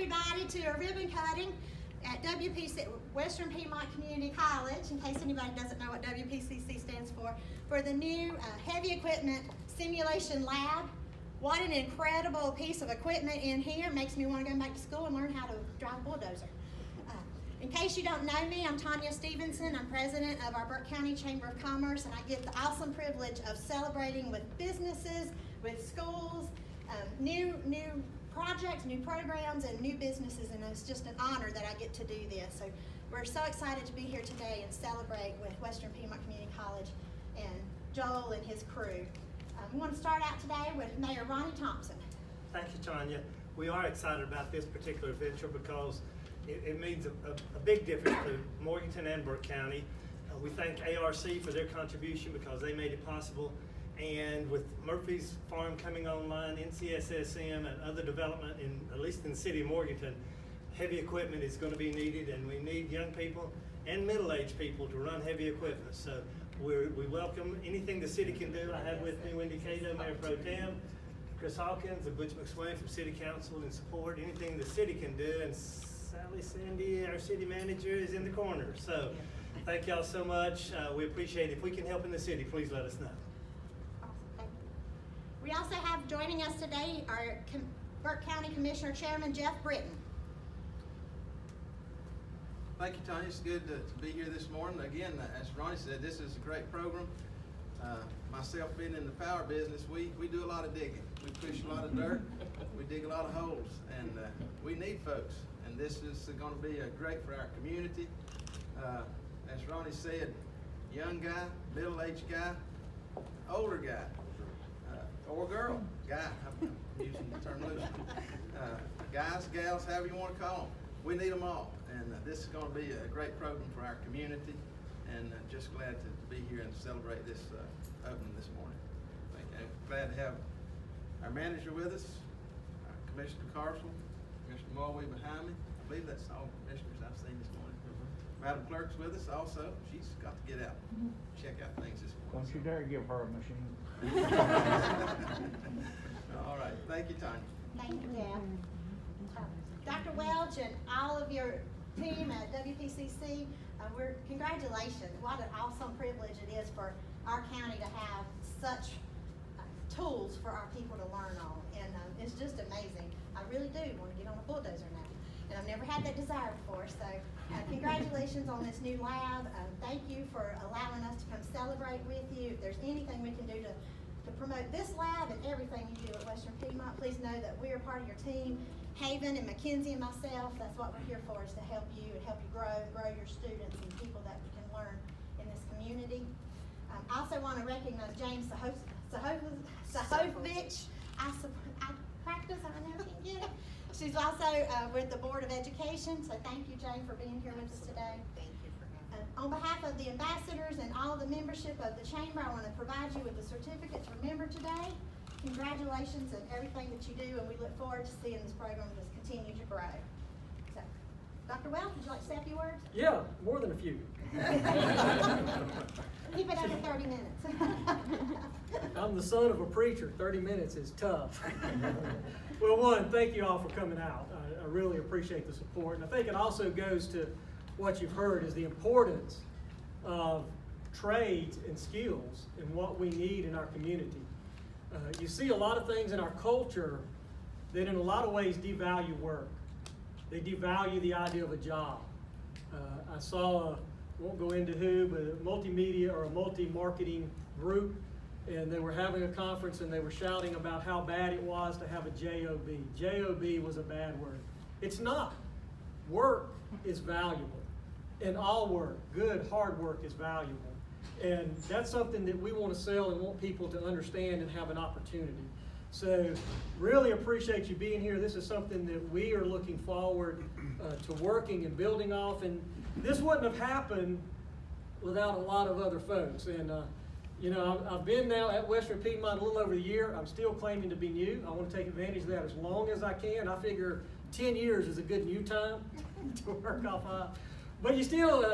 everybody to a ribbon cutting at WPC, Western Piedmont Community College, in case anybody doesn't know what WPCC stands for the new heavy equipment simulation lab. What an incredible piece of equipment in here. It makes me want to go back to school and learn how to drive a bulldozer. In case you don't know me, I'm Tanya Stevenson. I'm president of our Burke County Chamber of Commerce, and I get the awesome privilege of celebrating with businesses, with schools, new projects, new programs, and new businesses, and it's just an honor that I get to do this. So we're so excited to be here today and celebrate with Western Piedmont Community College and Joel and his crew. We want to start out today with Mayor Ronnie Thompson. Thank you, Tanya. We are excited about this particular venture because it means a big difference to Morganton and Burke County. We thank ARC for their contribution because they made it possible. And with Murphy's Farm coming online, NCSSM, and other development, at least in the city of Morganton, heavy equipment is going to be needed, and we need young people and middle-aged people to run heavy equipment. So we welcome anything the city can do. I have with me Wendy Cato, Mayor Pro Tem, Chris Hawkins, and Butch McSwain from City Council in support. Anything the city can do, and Sally Cindy, our city manager, is in the corner. So thank y'all so much. We appreciate it. If we can help in the city, please let us know. Awesome, thank you. We also have joining us today our Burke County Commissioner Chairman Jeff Britton. Thank you, Tanya. It's good to be here this morning. Again, as Ronnie said, this is a great program. Myself being in the power business, we do a lot of digging. We push a lot of dirt. We dig a lot of holes, and we need folks. And this is going to be great for our community. As Ronnie said, young guy, middle-aged guy, older guy, or girl, guy. I'm using the term loosely. Guys, gals, however you want to call them. We need them all. And this is going to be a great program for our community, and just glad to be here and celebrate this opening this morning. Thank you. Glad to have our manager with us, Commissioner Carswell, Commissioner Mulway behind me. I believe that's all commissioners I've seen this morning. Madam Clerk's with us also. She's got to get out and check out things this morning. Don't you dare give her a machine. All right. Thank you, Tanya. Thank you, Jeff. Dr. Welch and all of your team at WPCC, congratulations. What an awesome privilege it is for our county to have such tools for our people to learn on. And it's just amazing. I really do want to get on a bulldozer now. And I've never had that desire before. So congratulations on this new lab. Thank you for allowing us to come celebrate with you. If there's anything we can do to promote this lab and everything you do at Western Piedmont, please know that we are part of your team. Haven and Mackenzie and myself, that's what we're here for, is to help you and help you grow your students and people that can learn in this community. I also want to recognize James Sahovich. I practice, I never can get it. She's also with the Board of Education, so thank you, Jane, for being here with us today. Thank you for having me. On behalf of the ambassadors and all the membership of the chamber, I want to provide you with the certificates. Remember today, congratulations on everything that you do, and we look forward to seeing this program just continue to grow. So, Dr. Welch, would you like to say a few words? Yeah, more than a few. Keep it under 30 minutes. I'm the son of a preacher. 30 minutes is tough. Well, one, thank you all for coming out. I really appreciate the support. And I think it also goes to what you've heard is the importance of trades and skills and what we need in our community. You see a lot of things in our culture that in a lot of ways devalue work. They devalue the idea of a job. I saw, won't go into who, but a multimedia or a multi-marketing group, and they were having a conference and they were shouting about how bad it was to have a job. Job was a bad word. It's not. Work is valuable. And all work, good, hard work is valuable. And that's something that we want to sell and want people to understand and have an opportunity. So really appreciate you being here. This is something that we are looking forward to working and building off. And this wouldn't have happened without a lot of other folks. And you know, I've been now at Western Piedmont a little over a year. I'm still claiming to be new. I want to take advantage of that as long as I can. I figure 10 years is a good new time to work off of. But you're still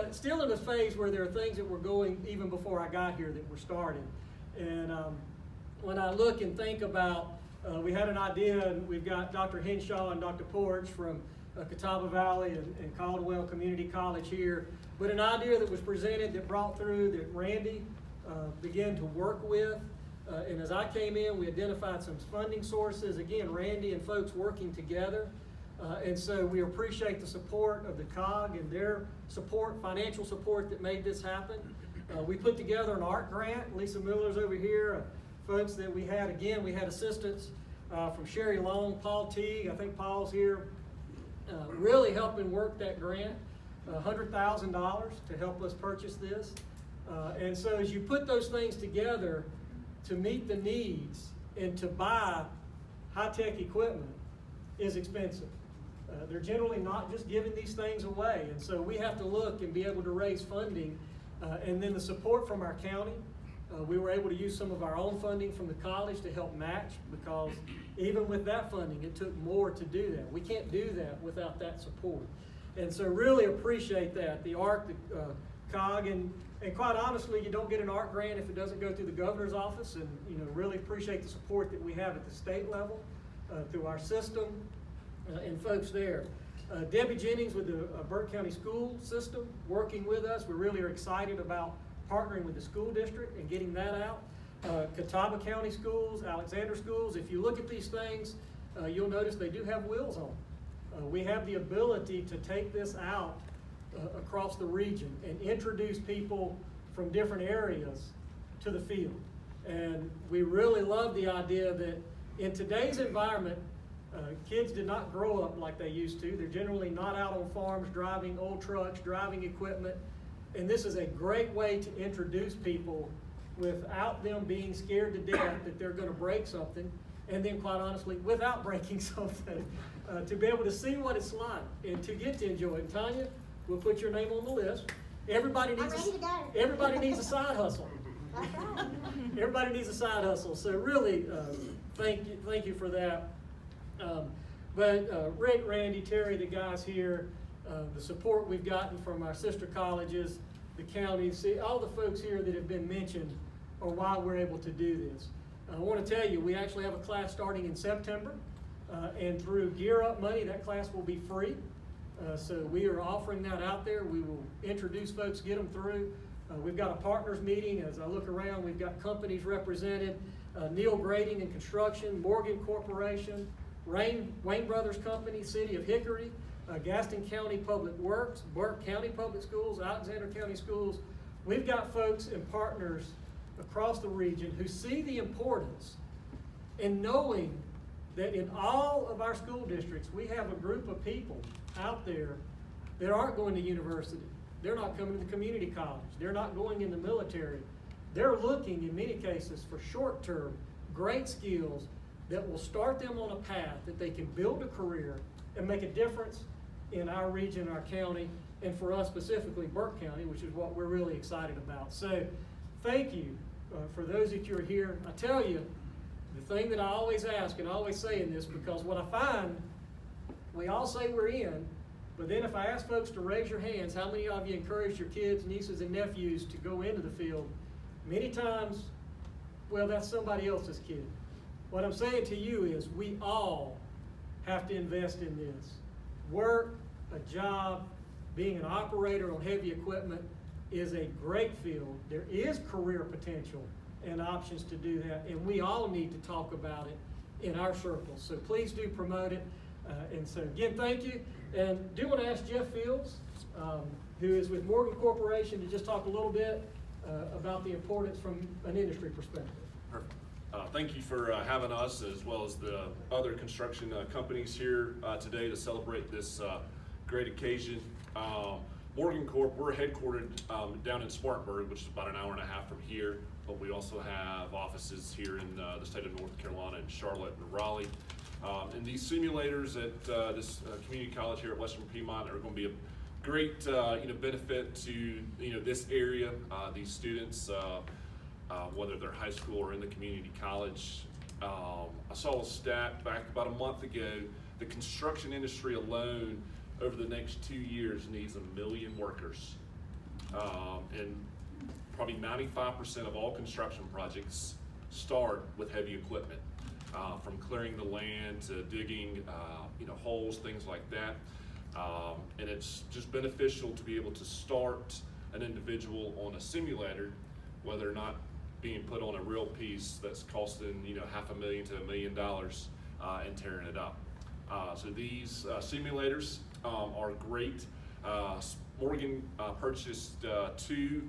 in a phase where there are things that were going even before I got here that were started. And when I look and think about We had an idea, and we've got Dr. Henshaw and Dr. Porch from Catawba Valley and Caldwell Community College here, but an idea that was presented that brought through that Randy began to work with. And as I came in, we identified some funding sources. Again, Randy and folks working together. And so we appreciate the support of the COG and their support, financial support that made this happen. We put together an art grant. Lisa Miller's over here. Folks that we had assistance from Sherry Long, Paul Teague, I think Paul's here, really helping work that grant, $100,000 to help us purchase this. And so as you put those things together to meet the needs and to buy high-tech equipment is expensive. They're generally not just giving these things away. And so we have to look and be able to raise funding. And then the support from our county. We were able to use some of our own funding from the college to help match, because even with that funding, it took more to do that. We can't do that without that support. And so really appreciate that. The ARC, the COG, and quite honestly, you don't get an ARC grant if it doesn't go through the governor's office, and really appreciate the support that we have at the state level through our system and folks there. Debbie Jennings with the Burke County School System working with us. We really are excited about partnering with the school district and getting that out. Catawba County Schools, Alexander Schools, if you look at these things, you'll notice they do have wheels on. We have the ability to take this out across the region and introduce people from different areas to the field. And we really love the idea that in today's environment, kids did not grow up like they used to. They're generally not out on farms driving old trucks, driving equipment. And this is a great way to introduce people without them being scared to death that they're going to break something, and then quite honestly, without breaking something, to be able to see what it's like and to get to enjoy it. And Tanya, we'll put your name on the list. Everybody needs everybody needs a side hustle. That's right. Everybody needs a side hustle. So really, thank you for that. But Rick, Randy, Terry, the guys here, the support we've gotten from our sister colleges, the counties, all the folks here that have been mentioned are why we're able to do this. I want to tell you, we actually have a class starting in September, and through Gear Up money, that class will be free. So we are offering that out there. We will introduce folks, get them through. We've got a partners meeting. As I look around, we've got companies represented, Neil Grading and Construction, Morgan Corporation, Wayne Brothers Company, City of Hickory, Gaston County Public Works, Burke County Public Schools, Alexander County Schools. We've got folks and partners across the region who see the importance in knowing that in all of our school districts, we have a group of people out there that aren't going to university. They're not coming to the community college. They're not going in the military. They're looking, in many cases, for short-term, great skills that will start them on a path that they can build a career and make a difference in our region, our county, and for us specifically, Burke County, which is what we're really excited about. So thank you for those that you're here. I tell you, the thing that I always ask, and I always say in this, because what I find, we all say we're in, but then if I ask folks to raise your hands, how many of you encourage your kids, nieces, and nephews to go into the field? Many times, well, that's somebody else's kid. What I'm saying to you is we all have to invest in this. Work, a job, being an operator on heavy equipment is a great field. There is career potential and options to do that, and we all need to talk about it in our circles. So please do promote it. And so again, thank you. And do want to ask Jeff Fields, who is with Morgan Corporation, to just talk a little bit about the importance from an industry perspective. Perfect. Thank you for having us, as well as the other construction companies here today to celebrate this great occasion. Morgan Corp, we're headquartered down in Spartanburg, which is about an hour and a half from here, but we also have offices here in the state of North Carolina, in Charlotte and Raleigh. And these simulators at this community college here at Western Piedmont are going to be a great benefit to this area, these students, whether they're high school or in the community college. I saw a stat back about a month ago. The construction industry alone over the next 2 years needs 1 million workers. And probably 95% of all construction projects start with heavy equipment. from clearing the land to digging, holes, things like that. And it's just beneficial to be able to start an individual on a simulator, whether or not being put on a real piece that's costing, $500,000 to $1 million and tearing it up. So these simulators are great. Morgan purchased two,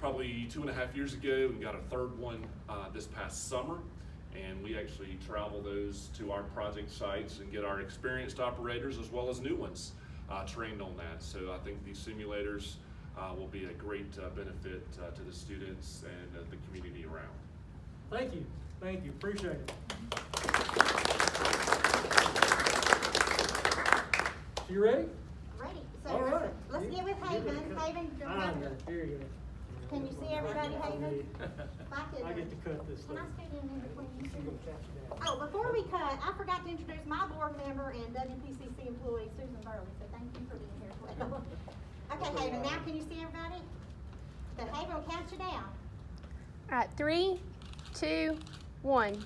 probably 2.5 years ago, and got a third one this past summer. And we actually travel those to our project sites and get our experienced operators as well as new ones trained on that. So I think these simulators will be a great benefit to the students and the community around. Thank you, appreciate it. You ready? Ready. So All right. let's get with Haven. Haven, you're Here you go. Can you see everybody, Haven? If I get to cut this Can I stuff. scoot in between you She's two? gonna catch you down. Oh, before we cut, I forgot to introduce my board member and WPCC employee, Susan Burley, so thank you for being here as well. Okay, Haven, now can you see everybody? So Haven will count you down. All right, 3, 2, 1.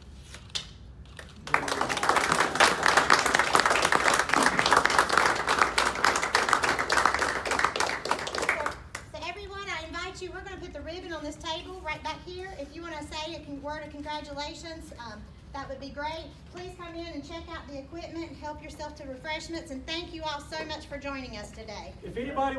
So everyone, I invite you, we're gonna put the ribbon on this table right back here. If you wanna say a word of congratulations, that would be great. Please come in and check out the equipment, help yourself to refreshments, and thank you all so much for joining us today. If anybody